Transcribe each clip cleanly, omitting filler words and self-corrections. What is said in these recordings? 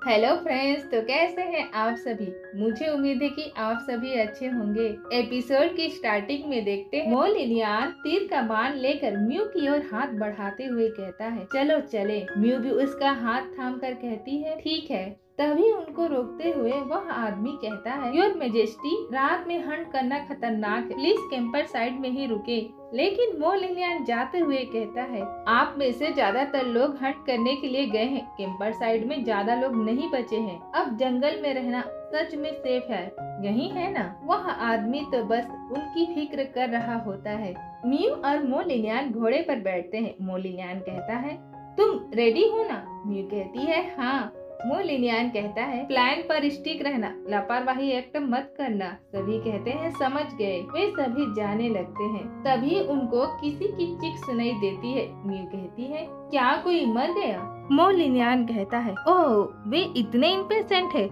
Hello friends, तो कैसे हैं आप सभी। मुझे उम्मीद है कि आप सभी अच्छे होंगे। एपिसोड की स्टार्टिंग में देखते हैं मो लिनियान तीर का बाण लेकर म्यू की ओर हाथ बढ़ाते हुए कहता है, चलो चले। म्यू भी उसका हाथ थाम कर कहती है, ठीक है। तभी उनको रोकते हुए वह आदमी कहता है, योर मेजेस्टी, रात में हंट करना खतरनाक है, प्लीज कैंपर साइड में ही रुके। लेकिन मो लिनियान जाते हुए कहता है, आप में से ज्यादातर लोग हंट करने के लिए गए हैं, कैंपर साइड में ज्यादा लोग नहीं बचे हैं। अब जंगल में रहना सच में सेफ है, यही है ना। वह आदमी तो बस उनकी फिक्र कर रहा होता है। म्यू और मो लिनियान घोड़े पर बैठते हैं। मो लिनियान कहता है, तुम रेडी हो ना। म्यू कहती है, हाँ। मो लिनियान कहता है, प्लान पर स्टिक रहना, लापरवाही एक्ट मत करना। सभी कहते हैं, समझ गए। वे सभी जाने लगते हैं। तभी उनको किसी की चीख सुनाई देती है। म्यू कहती है, क्या कोई मर गया। मो लिनियान कहता है, ओह वे इतने इम्पेशेंट है।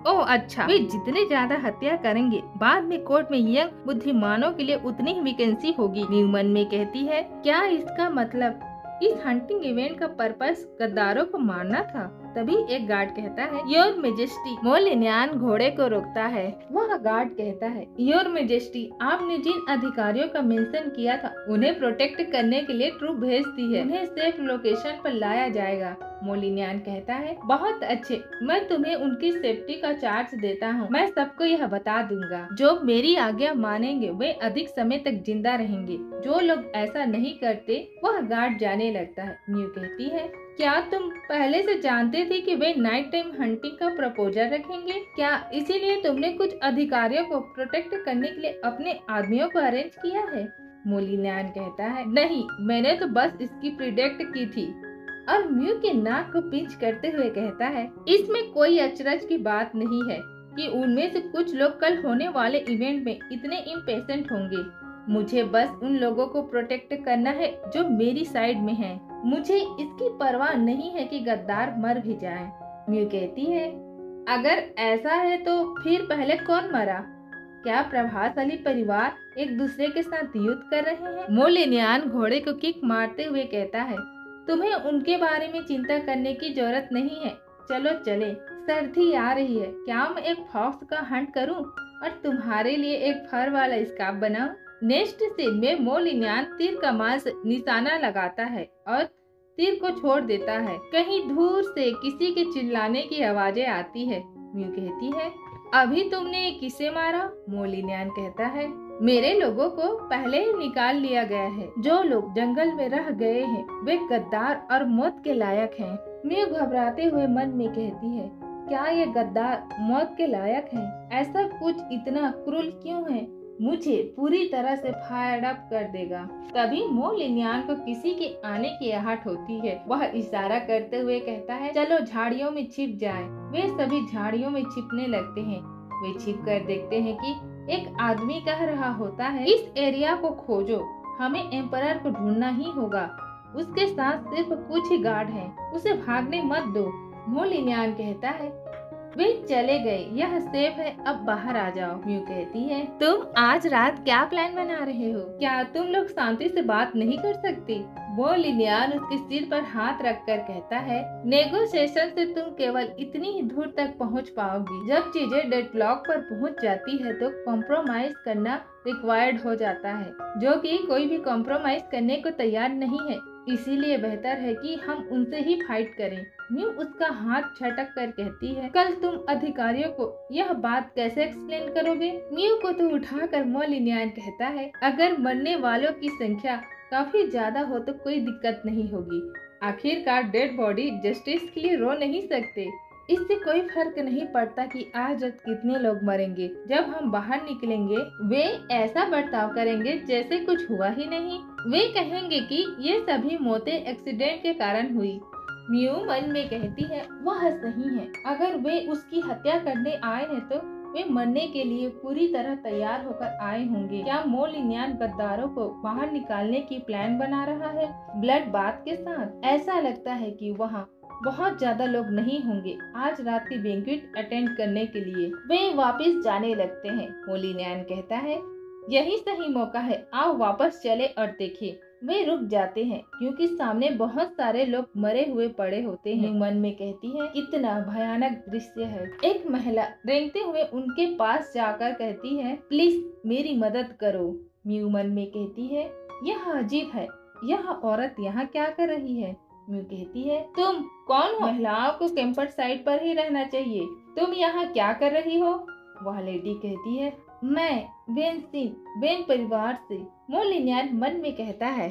ओह अच्छा, वे जितने ज्यादा हत्या करेंगे बाद में कोर्ट में यंग बुद्धिमानों के लिए उतनी ही वैकेंसी होगी। म्यू मन में कहती है, क्या इसका मतलब इस हंटिंग इवेंट का पर्पस गद्दारों को मारना था। तभी एक गार्ड कहता है, योर मेजेस्टी। मो लिनियान घोड़े को रोकता है। वह गार्ड कहता है, योर मेजेस्टी, आपने जिन अधिकारियों का मेंशन किया था उन्हें प्रोटेक्ट करने के लिए ट्रूप भेज दी है। उन्हें सेफ लोकेशन पर लाया जाएगा। मो लिनियान कहता है, बहुत अच्छे, मैं तुम्हें उनकी सेफ्टी का चार्ज देता हूँ। मैं सबको यह बता दूंगा, जो मेरी आज्ञा मानेंगे वे अधिक समय तक जिंदा रहेंगे। जो लोग ऐसा नहीं करते वह गार्ड जाने लगता है। म्यू कहती है, क्या तुम पहले से जानते थे कि वे नाइट टाइम हंटिंग का प्रपोजल रखेंगे? क्या इसीलिए तुमने कुछ अधिकारियों को प्रोटेक्ट करने के लिए अपने आदमियों को अरेंज किया है? मो लिनियान कहता है, नहीं, मैंने तो बस इसकी प्रिडिक्ट की थी। और म्यू के नाक को पिंच करते हुए कहता है, इसमें कोई अचरज की बात नहीं है कि उनमें से कुछ लोग कल होने वाले इवेंट में इतने इम्पेशेंट होंगे। मुझे बस उन लोगों को प्रोटेक्ट करना है जो मेरी साइड में हैं। मुझे इसकी परवाह नहीं है कि गद्दार मर भी जाएं। म्यू कहती है, अगर ऐसा है तो फिर पहले कौन मरा? क्या प्रभावशाली परिवार एक दूसरे के साथ युद्ध कर रहे हैं? मो लिनियान घोड़े को किक मारते हुए कहता है, तुम्हें उनके बारे में चिंता करने की जरूरत नहीं है। चलो चले, सर्दी आ रही है। क्या मैं एक फॉक्स का हंट करूं और तुम्हारे लिए एक फर वाला स्कार्फ बनाऊं? नेक्स्ट सीन में मो लिनियान तीर कमान से निशाना लगाता है और तीर को छोड़ देता है। कहीं दूर से किसी के चिल्लाने की आवाजें आती है। म्यू कहती है, अभी तुमने किसे मारा? मो लिनियान कहता है, मेरे लोगों को पहले ही निकाल लिया गया है। जो लोग जंगल में रह गए हैं वे गद्दार और मौत के लायक हैं। म्यू घबराते हुए मन में कहती है, क्या ये गद्दार मौत के लायक हैं? ऐसा कुछ इतना क्रूर क्यों है? मुझे पूरी तरह से फायर अप कर देगा। तभी मो लिनियान को किसी के आने की आहट होती है। वह इशारा करते हुए कहता है, चलो झाड़ियों में छिप जाएं। वे सभी झाड़ियों में छिपने लगते हैं। वे छिप कर देखते हैं कि एक आदमी कह रहा होता है, इस एरिया को खोजो, हमें एम्परर को ढूंढना ही होगा। उसके साथ सिर्फ कुछ ही गार्ड हैं, उसे भागने मत दो। मो लिनियान कहता है, वे चले गए, यह सेफ है, अब बाहर आ जाओ। म्यू कहती है, तुम आज रात क्या प्लान बना रहे हो? क्या तुम लोग शांति से बात नहीं कर सकते? वो लिनियान उसके सिर पर हाथ रखकर कहता है, नेगोशिएशन से तुम केवल इतनी ही दूर तक पहुंच पाओगी। जब चीजें डेडलॉक पर पहुंच जाती है तो कॉम्प्रोमाइज करना रिक्वायर्ड हो जाता है, जो कि कोई भी कॉम्प्रोमाइज करने को तैयार नहीं है। इसीलिए बेहतर है कि हम उनसे ही फाइट करें। म्यू उसका हाथ झटक कर कहती है, कल तुम अधिकारियों को यह बात कैसे एक्सप्लेन करोगे? म्यू को तो उठाकर मो लिनियान कहता है, अगर मरने वालों की संख्या काफी ज्यादा हो तो कोई दिक्कत नहीं होगी। आखिरकार डेड बॉडी जस्टिस के लिए रो नहीं सकते। इससे कोई फर्क नहीं पड़ता कि आज कितने लोग मरेंगे। जब हम बाहर निकलेंगे वे ऐसा बर्ताव करेंगे जैसे कुछ हुआ ही नहीं। वे कहेंगे कि ये सभी मौतें एक्सीडेंट के कारण हुई। म्यू मन में कहती है, वह सही है। अगर वे उसकी हत्या करने आए हैं तो वे मरने के लिए पूरी तरह तैयार होकर आए होंगे। क्या मो लिनियान गद्दारों को बाहर निकालने की प्लान बना रहा है ब्लड बाथ के साथ? ऐसा लगता है कि वहाँ बहुत ज्यादा लोग नहीं होंगे आज रात की बैंक्वेट अटेंड करने के लिए। वे वापस जाने लगते हैं। मो लिनियान कहता है, यही सही मौका है, आओ वापस चले और देखें वे रुक जाते हैं क्योंकि सामने बहुत सारे लोग मरे हुए पड़े होते हैं। मन में कहती है कितना भयानक दृश्य है। एक महिला रेंगते हुए उनके पास जाकर कहती है प्लीज मेरी मदद करो। म्यू मन में कहती है यह अजीब है, यह औरत यहाँ क्या कर रही है। म्यू कहती है तुम कौन हो? महिलाओं को कैंपर साइड पर ही रहना चाहिए, तुम यहाँ क्या कर रही हो? वह लेडी कहती है मैं वेन परिवार से। मोलिनियन मन में कहता है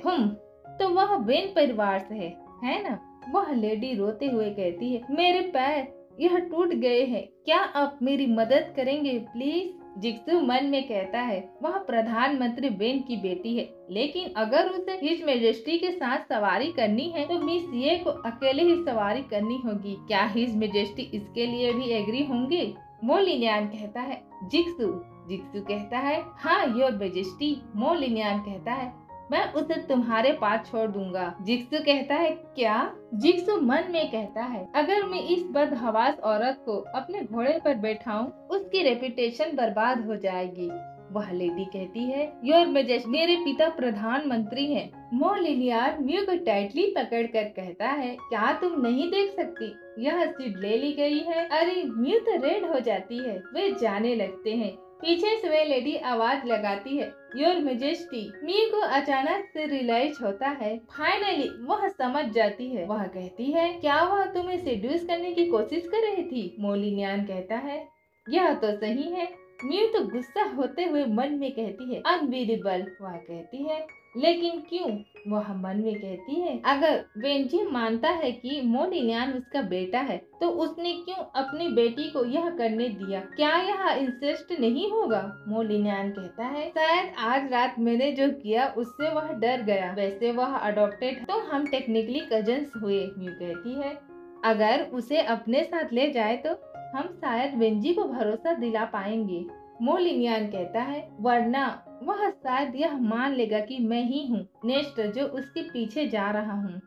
तो वह वेन परिवार से है ना? वह लेडी रोते हुए कहती है मेरे पैर यह टूट गए हैं, क्या आप मेरी मदद करेंगे प्लीज? जिक्सू मन में कहता है वह प्रधानमंत्री वेन की बेटी है, लेकिन अगर उसे हिज मेजेस्टी के साथ सवारी करनी है तो मिस ये को अकेले ही सवारी करनी होगी। क्या हिज मेजेस्टी इसके लिए भी एग्री होंगे? मोलिनियन कहता है जिक्सू कहता है हाँ योर मेजेस्टी। मोलिनियन कहता है मैं उसे तुम्हारे पास छोड़ दूंगा। जिक्सू कहता है क्या? जिक्सू मन में कहता है अगर मैं इस बदहवास औरत को अपने घोड़े पर बैठाऊं, उसकी रेपुटेशन बर्बाद हो जाएगी। वह लेडी कहती है योर मेजेस्टी मेरे पिता प्रधानमंत्री हैं। मोलिनियन म्यू को टाइटली पकड़कर कहता है क्या तुम नहीं देख सकती यह सीट ले ली गई है? अरे म्यू तो रेड हो जाती है। वे जाने लगते हैं। पीछे से वे लेडी आवाज लगाती है योर मेजेस्टी। म्यू को अचानक से रियलाइज होता है, फाइनली वह समझ जाती है। वह कहती है क्या वह तुम्हें सेड्यूस करने की कोशिश कर रही थी? मोलिनियन कहता है यह तो सही है। म्यू तो गुस्सा होते हुए मन में कहती है अनबिलीवेबल। वह कहती है लेकिन क्यों? वह मन में कहती है अगर वेंजी मानता है कि मोलिनियन उसका बेटा है तो उसने क्यों अपनी बेटी को यह करने दिया? क्या यह इंसेस्ट नहीं होगा? मोलिनियन कहता है शायद आज रात मैंने जो किया उससे वह डर गया, वैसे वह अडॉप्टेड तो हम टेक्निकली कजन्स हुए। म्यू कहती है अगर उसे अपने साथ ले जाए तो हम शायद वेंजी को भरोसा दिला पाएंगे। मोलिनियन कहता है वरना वह शायद यह मान लेगा कि मैं ही हूँ नेक्स्ट जो उसके पीछे जा रहा हूँ।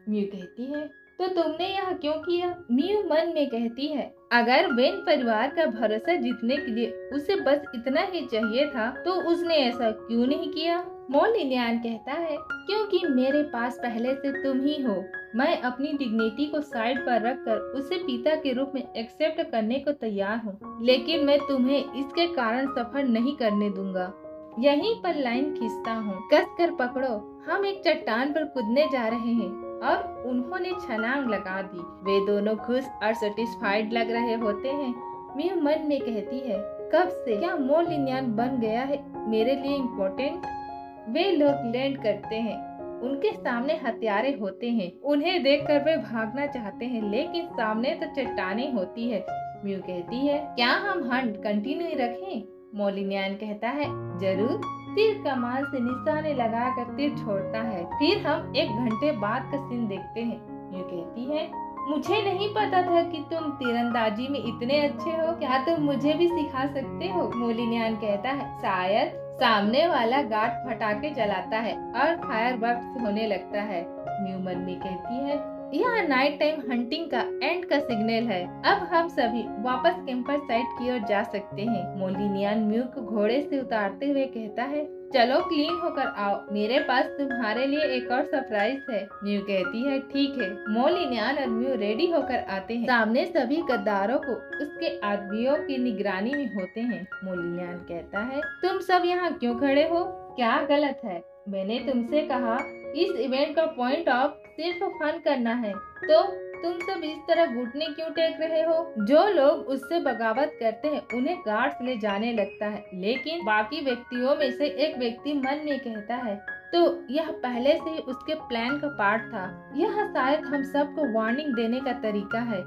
म्यू कहती है तो तुमने यह क्यों किया? म्यू मन में कहती है अगर वेन परिवार का भरोसा जीतने के लिए उसे बस इतना ही चाहिए था तो उसने ऐसा क्यों नहीं किया? मोलिनियन कहता है क्योंकि मेरे पास पहले से तुम ही हो। मैं अपनी डिग्निटी को साइड पर रखकर उसे पिता के रूप में एक्सेप्ट करने को तैयार हूँ, लेकिन मैं तुम्हें इसके कारण सफर नहीं करने दूंगा। यहीं पर लाइन खींचता हूँ, कस कर पकड़ो। हम एक चट्टान पर कूदने जा रहे हैं और उन्होंने छलांग लगा दी। वे दोनों खुश और सेटिस्फाइड लग रहे होते हैं। म्यू मन में कहती है कब से क्या मोलिनियन बन गया है मेरे लिए इम्पोर्टेंट? वे लोग लैंड करते हैं, उनके सामने हथियारे होते हैं। उन्हें देखकर वे भागना चाहते हैं लेकिन सामने तो चट्टानें होती है। म्यू कहती है क्या हम हंट कंटिन्यू रखें? मोलिनियन कहता है जरूर। तीर कमान से निशाने लगाकर तीर छोड़ता है। फिर हम 1 घंटे बाद का सीन देखते हैं। म्यू कहती है मुझे नहीं पता था कि तुम तीरंदाजी में इतने अच्छे हो, क्या तुम मुझे भी सिखा सकते हो? मोलिनियन कहता है शायद। सामने वाला गार्ड पटाखे जलाता है और फायरवर्क्स होने लगता है। म्यू मन में कहती है यह नाइट टाइम हंटिंग का एंड का सिग्नल है। अब हम सभी वापस कैंपर साइट की ओर जा सकते हैं। मोलिनियन म्यू को घोड़े से उतारते हुए कहता है चलो क्लीन होकर आओ, मेरे पास तुम्हारे लिए एक और सरप्राइज है। म्यू कहती है ठीक है। मोलिनियन और म्यू रेडी होकर आते हैं। सामने सभी गद्दारों को उसके आदमियों की निगरानी में होते हैं। मोलिनियन कहता है तुम सब यहाँ क्यों खड़े हो? क्या गलत है? मैंने तुमसे कहा इस इवेंट का पॉइंट ऑफ सिर्फ फन करना है, तो तुम सब इस तरह घुटने क्यों टेक रहे हो? जो लोग उससे बगावत करते हैं उन्हें गार्ड्स ले जाने लगता है, लेकिन बाकी व्यक्तियों में से एक व्यक्ति मन में कहता है तो यह पहले से ही उसके प्लान का पार्ट था। यह शायद हम सबको वार्निंग देने का तरीका है।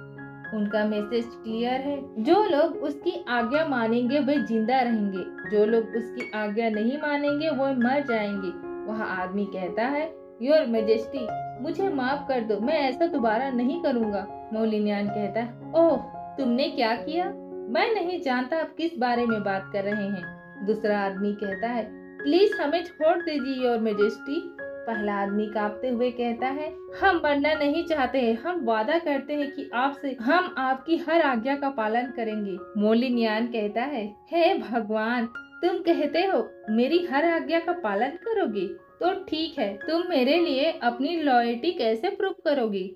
उनका मैसेज क्लियर है, जो लोग उसकी आज्ञा मानेंगे वे जिंदा रहेंगे, जो लोग उसकी आज्ञा नहीं मानेंगे वो मर जाएंगे। वह आदमी कहता है योर मेजेस्टी मुझे माफ कर दो, मैं ऐसा दोबारा नहीं करूँगा। मोलिनियन कहता है ओह तुमने क्या किया? मैं नहीं जानता आप किस बारे में बात कर रहे हैं। दूसरा आदमी कहता है प्लीज हमें छोड़ दीजिए योर मेजेस्टी। पहला आदमी कांपते हुए कहता है हम मरना नहीं चाहते हैं, हम वादा करते हैं कि आपसे हम आपकी हर आज्ञा का पालन करेंगे। मोलिनियन कहता है हे भगवान, तुम कहते हो मेरी हर आज्ञा का पालन करोगे? तो ठीक है, तुम मेरे लिए अपनी लॉयल्टी कैसे प्रूव करोगी?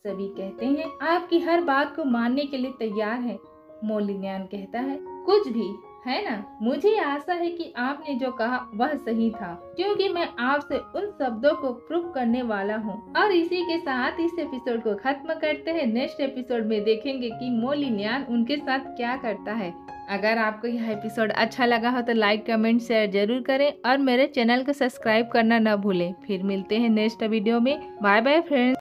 सभी कहते हैं आपकी हर बात को मानने के लिए तैयार है। मोलिनियन कहता है कुछ भी, है ना? मुझे आशा है कि आपने जो कहा वह सही था, क्योंकि मैं आपसे उन शब्दों को प्रूव करने वाला हूँ। और इसी के साथ इस एपिसोड को खत्म करते हैं। नेक्स्ट एपिसोड में देखेंगे कि मोलिनियन उनके साथ क्या करता है। अगर आपको यह एपिसोड अच्छा लगा हो तो लाइक कमेंट शेयर जरूर करें और मेरे चैनल को सब्सक्राइब करना न भूलें। फिर मिलते हैं नेक्स्ट वीडियो में। Bye bye friends.